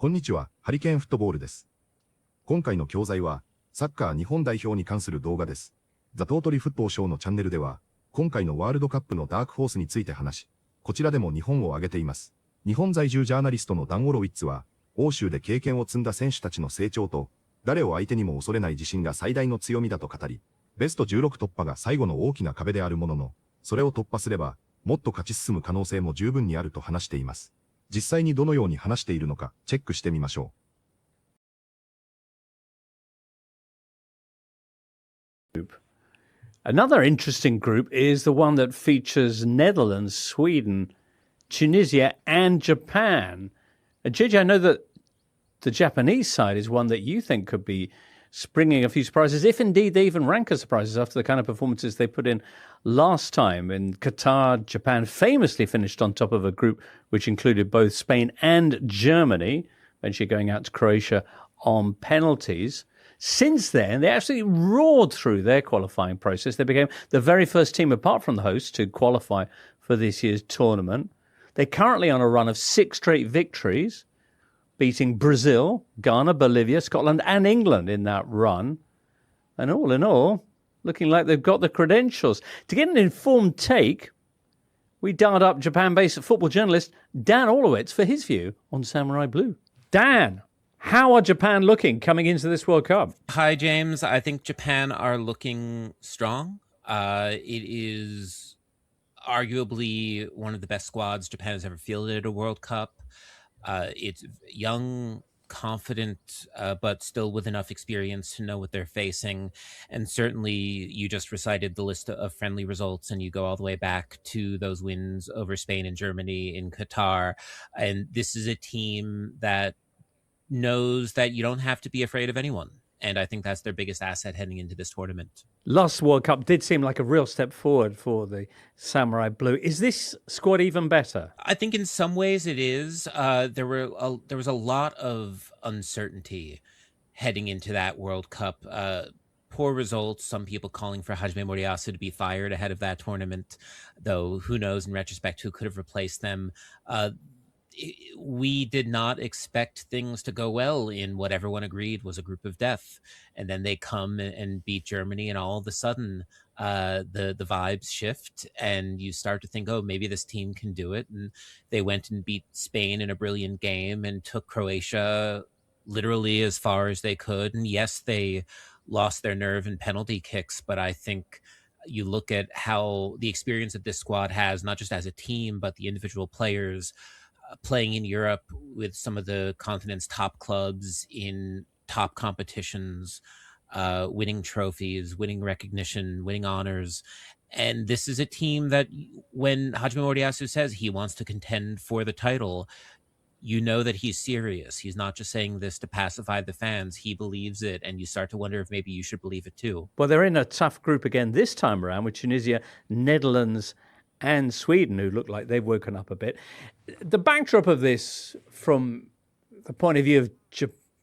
こんにちは、ハリケーンフットボールです。今回の教材は、サッカー日本代表に関する動画です。Totally Football Showのチャンネルでは、今回のワールドカップのダークホースについて話し、こちらでも日本を挙げています。日本在住ジャーナリストのダン・オロウィッツは、欧州で経験を積んだ選手たちの成長と、誰を相手にも恐れない自信が最大の強みだと語り、ベスト16突破が最後の大きな壁であるものの、それを突破すれば、もっと勝ち進む可能性も十分にあると話しています。実際にどのように話しているのか、チェックしてみましょう。Another interesting group is the one that features Netherlands, Sweden, Tunisia, and Japan. JJ, I know that the Japanese side is one that you think could be springing a few surprises, if indeed they even rank as surprises after the kind of performances they put in last time. In Qatar, Japan famously finished on top of a group which included both Spain and Germany, eventually going out to Croatia on penalties. Since then, they absolutely roared through their qualifying process. They became the very first team, apart from the hosts, to qualify for this year's tournament. They're currently on a run of 6 straight victories, beating Brazil, Ghana, Bolivia, Scotland, and England in that run. And all in all, looking like they've got the credentials. To get an informed take, we dialed up Japan-based football journalist Dan Orlowitz for his view on Samurai Blue. Dan, how are Japan looking coming into this World Cup? Hi, James. I think Japan are looking strong. It is arguably one of the best squads Japan has ever fielded at a World Cup. It's young, confident, but still with enough experience to know what they're facing. And certainly you just recited the list of friendly results and you go all the way back to those wins over Spain and Germany in Qatar. And this is a team that knows that you don't have to be afraid of anyone. And I think that's their biggest asset heading into this tournament. Last World Cup did seem like a real step forward for the Samurai Blue. Is this squad even better? I think in some ways it is. There was a lot of uncertainty heading into that World Cup. Poor results, some people calling for Hajime Moriyasu to be fired ahead of that tournament, though who knows in retrospect who could have replaced them. We did not expect things to go well in what everyone agreed was a group of death. And then they come and beat Germany, and all of a sudden the vibes shift and you start to think, oh, maybe this team can do it. And they went and beat Spain in a brilliant game and took Croatia literally as far as they could. And yes, they lost their nerve in penalty kicks, but I think you look at how the experience that this squad has, not just as a team, but the individual players playing in Europe with some of the continent's top clubs in top competitions, winning trophies, winning recognition, winning honors. And this is a team that when Hajime Moriyasu says he wants to contend for the title, you know that he's serious. He's not just saying this to pacify the fans. He believes it, and you start to wonder if maybe you should believe it too. Well, they're in a tough group again this time around with Tunisia, Netherlands, and Sweden, who look like they've woken up a bit. The backdrop of this, from the point of view of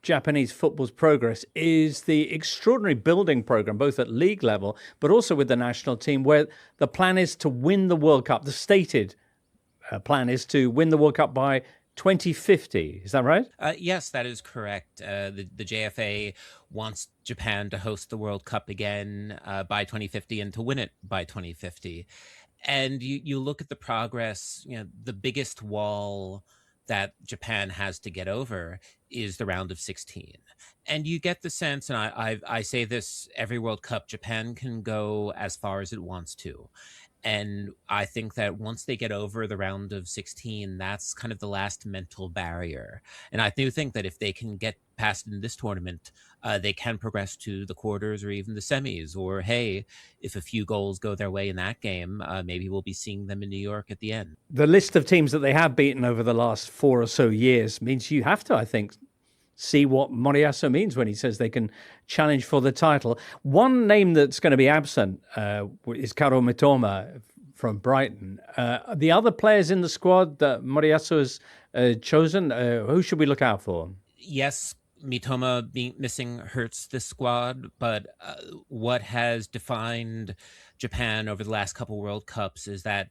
Japanese football's progress, is the extraordinary building program, both at league level, but also with the national team, where the plan is to win the World Cup. The stated plan is to win the World Cup by 2050. Is that right? Yes, that is correct. The JFA wants Japan to host the World Cup again by 2050 and to win it by 2050. And you look at the progress, the biggest wall that Japan has to get over is the round of 16. And you get the sense, and I say this every World Cup, Japan can go as far as it wants to. And I think that once they get over the round of 16, that's kind of the last mental barrier. And I do think that if they can get past in this tournament, they can progress to the quarters or even the semis. Or, hey, if a few goals go their way in that game, maybe we'll be seeing them in New York at the end. The list of teams that they have beaten over the last 4 or so years means you have to, I think, see what Moriyasu means when he says they can challenge for the title. One name that's going to be absent is Karo Mitoma from Brighton. The other players in the squad that Moriyasu has chosen, who should we look out for? Yes, Mitoma being missing hurts the squad, but what has defined Japan over the last couple World Cups is that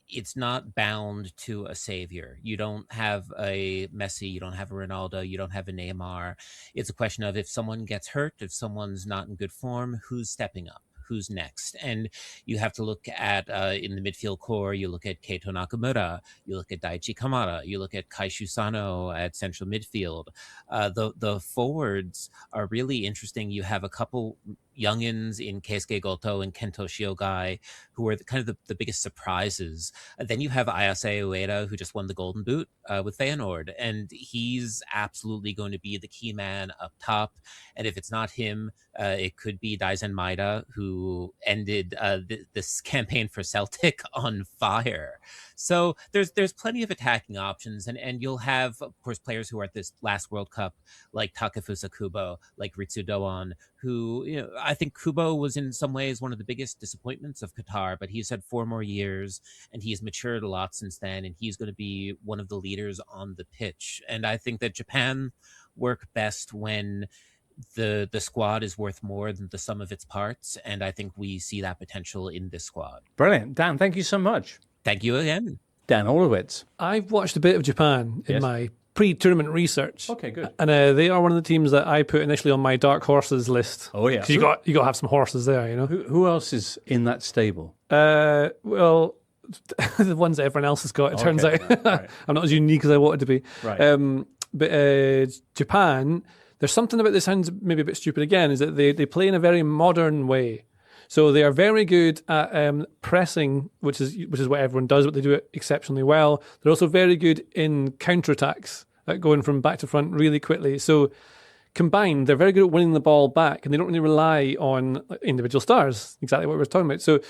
it's not bound to a savior. You don't have a Messi, you don't have a Ronaldo, you don't have a Neymar. It's a question of if someone gets hurt, if someone's not in good form, who's stepping up? Who's next? And you have to look at, in the midfield core, you look at Keito Nakamura, you look at Daichi Kamada, you look at Kaishu Sano at central midfield. The forwards are really interesting. You have a couple youngins in Keisuke Goto and Kento Shiogai, who are kind of the biggest surprises. Then you have Ayase Ueda, who just won the Golden Boot with Feyenoord, and he's absolutely going to be the key man up top. And if it's not him, it could be Daisen Maeda, who ended this campaign for Celtic on fire. So there's plenty of attacking options, and you'll have, of course, players who are at this last World Cup, like Takefusa Kubo, like Ritsu Doan, who, you know, I think Kubo was in some ways one of the biggest disappointments of Qatar, but he's had 4 more years and he's matured a lot since then, and he's going to be one of the leaders on the pitch. And I think that Japan work best when the squad is worth more than the sum of its parts, and I think we see that potential in this squad. Brilliant. Dan, thank you so much. Thank you again. Dan Orlowitz. I've watched a bit of Japan in my pre-tournament research. Okay, good. And they are one of the teams that I put initially on my dark horses list. Oh, yeah. 'Cause you got to have some horses there, you know. Who else is in that stable? Well, the ones that everyone else has got, it turns out. Right. I'm not as unique as I wanted to be. Right. But Japan, there's something about this, sounds maybe a bit stupid again, is that they play in a very modern way. So they are very good at pressing, which is what everyone does, but they do it exceptionally well. They're also very good in counterattacks, at going from back to front really quickly. So combined, they're very good at winning the ball back, and they don't really rely on individual stars, exactly what we were talking about. So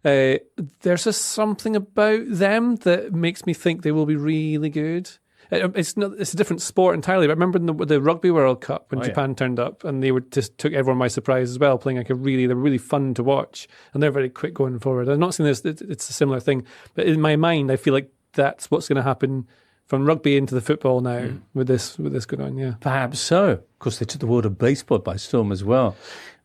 there's just something about them that makes me think they will be really good. It's a different sport entirely. But I remember in the Rugby World Cup when Japan turned up, and they just took everyone by surprise as well, playing like they're really fun to watch, and they're very quick going forward. I'm not saying this; it's a similar thing, but in my mind, I feel like that's what's going to happen from rugby into the football now with this going on. Yeah, Perhaps so. Of course, they took the world of baseball by storm as well.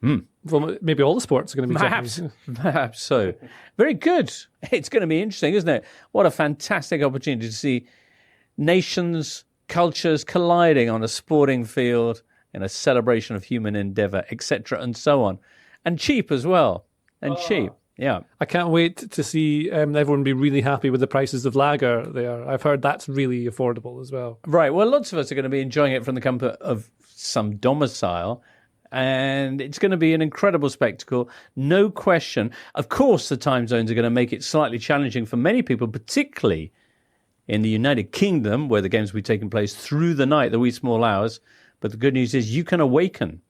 Well, maybe all the sports are going to be Perhaps so. Very good. It's going to be interesting, isn't it? What a fantastic opportunity to see nations, cultures colliding on a sporting field in a celebration of human endeavour, etc., and so on. And cheap as well. And cheap. Yeah. I can't wait to see everyone be really happy with the prices of lager there. I've heard that's really affordable as well. Right. Well, lots of us are going to be enjoying it from the comfort of some domicile. And it's going to be an incredible spectacle, no question. Of course, the time zones are going to make it slightly challenging for many people, particularly in the United Kingdom, where the games will be taking place through the night, the wee small hours. But the good news is you can awaken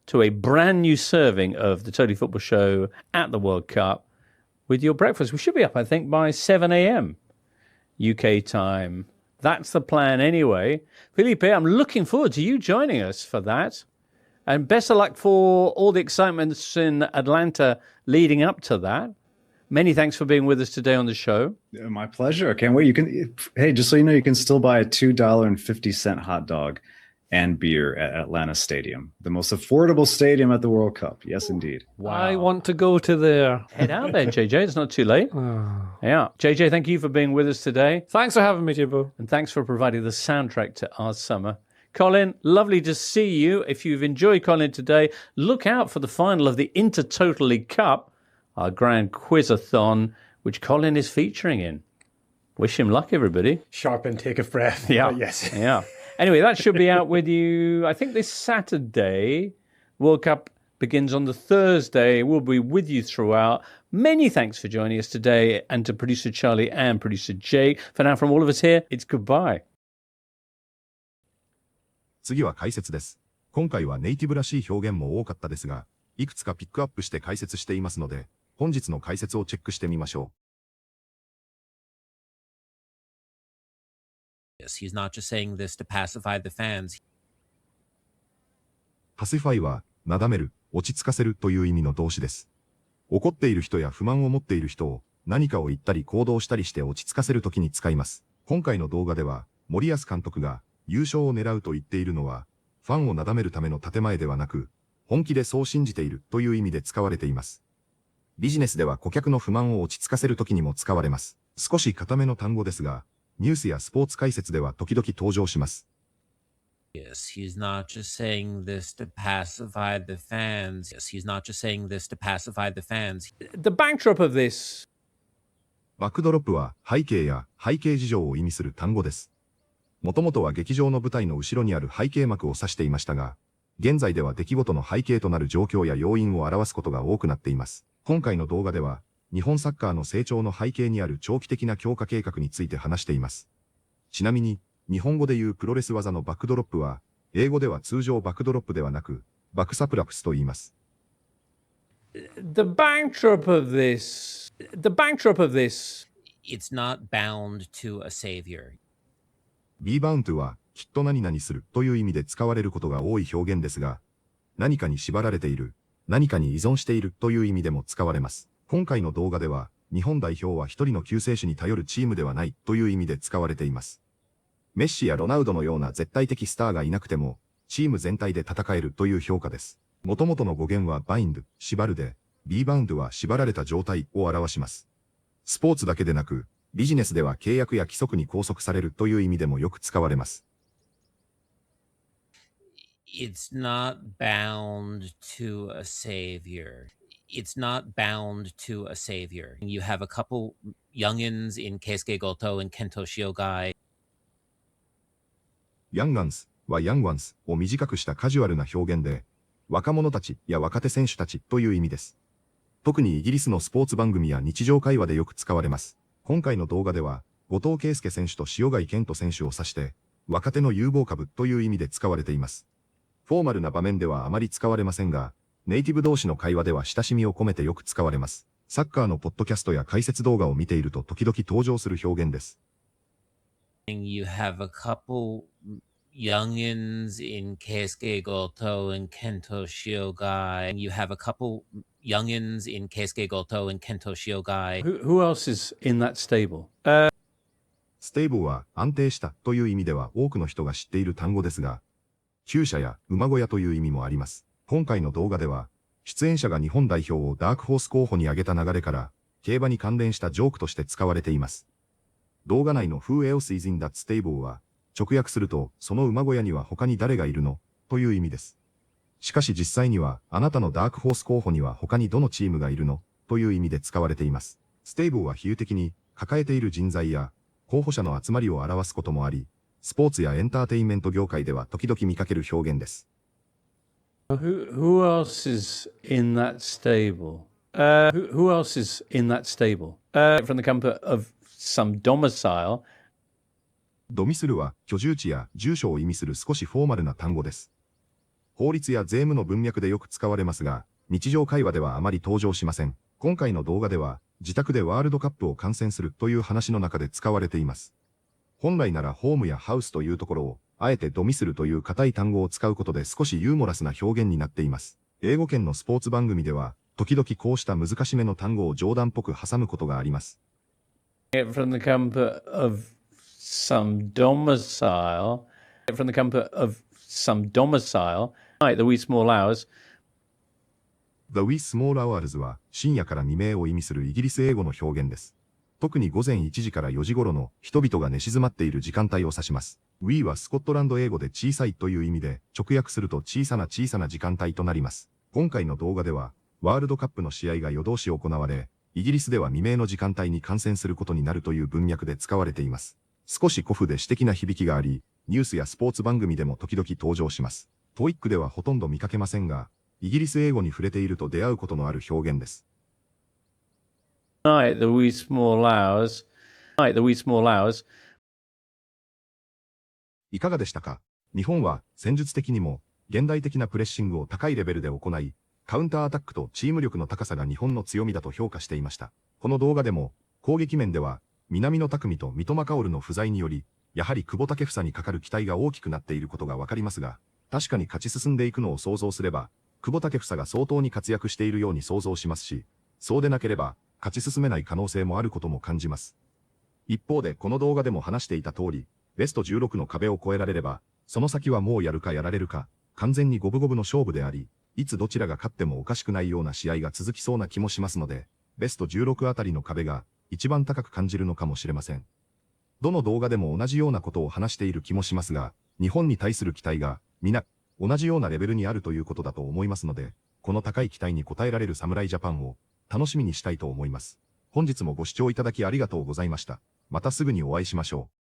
to a brand new serving of the Totally Football Show at the World Cup with your breakfast. We should be up, I think, by 7 a.m. UK time. That's the plan anyway. Felipe, I'm looking forward to you joining us for that. And best of luck for all the excitements in Atlanta leading up to that. Many thanks for being with us today on the show. My pleasure. I can't wait. Hey, just so you know, you can still buy a $2.50 hot dog and beer at Atlanta Stadium, the most affordable stadium at the World Cup. Yes, indeed. Wow. I want to go to there. Head out there, JJ. It's not too late. Yeah. JJ, thank you for being with us today. Thanks for having me, Jimbo. And thanks for providing the soundtrack to our summer. Colin, lovely to see you. If you've enjoyed Colin today, look out for the final of the Intertotally Cup, our grand quizathon, which Colin is featuring in. Wish him luck, everybody. Sharp intake of breath. Yeah. Yes. Yeah. Anyway, that should be out with you, I think, this Saturday. World Cup begins on the Thursday. We'll be with you throughout. Many thanks for joining us today, and to producer Charlie and producer Jay. For now, from all of us here, it's goodbye. 次は解説です。今回はネイティブらしい表現も多かったですが、いくつかピックアップして解説していますので、本日の解説をチェックしてみましょう。He's not just saying this to pacify the fans. パシファイは、なだめる、落ち着かせるという意味の動詞です。怒っている人や不満を持っている人を、何かを言ったり行動したりして落ち着かせるときに使います。今回の動画では、森保監督が、優勝を狙うと言っているのは、ファンをなだめるための建前ではなく、本気でそう信じているという意味で使われています。ビジネスでは顧客の不満を落ち着かせるときにも使われます。少し固めの単語ですが、ニュースやスポーツ解説では時々登場します。Yes, he's not just saying this to pacify the fans. Yes, he's not just saying this to pacify the fans. The backdrop of this バックドロップは背景や背景事情を意味する単語です。もともとは劇場の舞台の後ろにある背景幕を指していましたが、現在では出来事の背景となる状況や要因を表すことが多くなっています。今回の動画では、日本サッカーの成長の背景にある長期的な強化計画について話しています。ちなみに、日本語で言うプロレス技のバックドロップは、英語では通常バックドロップではなく、バックサプラプスと言います。the backdrop of this It's not bound to a savior. be bound to は、きっと何々するという意味で使われることが多い表現ですが、何かに縛られている、何かに依存しているという意味でも使われます。今回の動画では、日本代表は一人の救世主に頼るチームではないという意味で使われています。メッシやロナウドのような絶対的スターがいなくても、チーム全体で戦えるという評価です。元々の語源は bind、縛るで、be bound は縛られた状態を表します。スポーツだけでなく、ビジネスでは契約や規則に拘束されるという意味でもよく使われます。It's not bound to a savior. It's not bound to a savior. You have a couple youngins in Keisuke Goto and Kento Shiogai. ヤンガンスはヤンワンスを短くしたカジュアルな表現で、若者たちや若手選手たちという意味です。特にイギリスのスポーツ番組や日常会話でよく使われます。今回の動画では、後藤圭介選手と塩貝健人選手を指して、若手の有望株という意味で使われています。フォーマルな場面ではあまり使われませんが、ネイティブ同士の会話では親しみを込めてよく使われます。サッカーのポッドキャストや解説動画を見ていると時々登場する表現です。You have a couple youngins in Keisuke Goto and Kento Shiogai. You have a couple youngins in Keisuke Goto and Kento Shiogai. who else is in that stable? ステーブルは安定したという意味では多くの人が知っている単語ですが、厩舎や馬小屋という意味もあります。今回の動画では、出演者が日本代表をダークホース候補に挙げた流れから、競馬に関連したジョークとして使われています。動画内の Who else is in that stable は、直訳すると、その馬小屋には他に誰がいるのという意味です。しかし実際には、あなたのダークホース候補には他にどのチームがいるのという意味で使われています。ステーブルは比喩的に、抱えている人材や、候補者の集まりを表すこともあり、スポーツやエンターテインメント業界では時々見かける表現です。Who else is in that stable? Who else is in that stable? From the comfort of some domicile. ドミスルは居住地や住所を意味する少しフォーマルな単語です。法律や税務の文脈でよく使われますが、日常会話ではあまり登場しません。今回の動画では、自宅でワールドカップを観戦するという話の中で使われています。本来ならホームやハウスというところを、あえてドミスルという硬い単語を使うことで少しユーモラスな表現になっています。英語圏のスポーツ番組では、時々こうした難しめの単語を冗談っぽく挟むことがあります。From the comfort of some domicile. From the comfort of some domicile. Like the wee small hours. The wee small hours は深夜から未明を意味するイギリス英語の表現です。特に午前1時から4時頃の人々が寝静まっている時間帯を指します。wee はスコットランド英語で小さいという意味で直訳すると小さな時間帯となります。今回の動画ではワールドカップの試合が夜通し行われ、イギリスでは未明の時間帯に観戦することになるという文脈で使われています。少し古風で詩的な響きがあり、ニュースやスポーツ番組でも時々登場します。トイックではほとんど見かけませんが、イギリス英語に触れていると出会うことのある表現です。Like the wee small hours. Like the wee small hours. いかがでしたか？日本は戦術的にも現代的なプレッシングを高いレベルで行い、カウンターアタックとチーム力の高さが日本の強みだと評価していました。この動画でも攻撃面では南野拓実と三笘薫の不在により、やはり久保建英にかかる期待が大きくなっていることがわかりますが、確かに勝ち進んでいくのを想像すれば、久保建英が相当に活躍しているように想像しますし、そうでなければ勝ち進めない可能性もあることも感じます。一方でこの動画でも話していた通り、ベスト16の壁を越えられれば、その先はもうやるかやられるか、完全に五分五分の勝負であり、いつどちらが勝ってもおかしくないような試合が続きそうな気もしますので、ベスト16あたりの壁が一番高く感じるのかもしれません。どの動画でも同じようなことを話している気もしますが、日本に対する期待が皆同じようなレベルにあるということだと思いますので、この高い期待に応えられる侍ジャパンを楽しみにしたいと思います。本日もご視聴いただきありがとうございました。またすぐにお会いしましょう。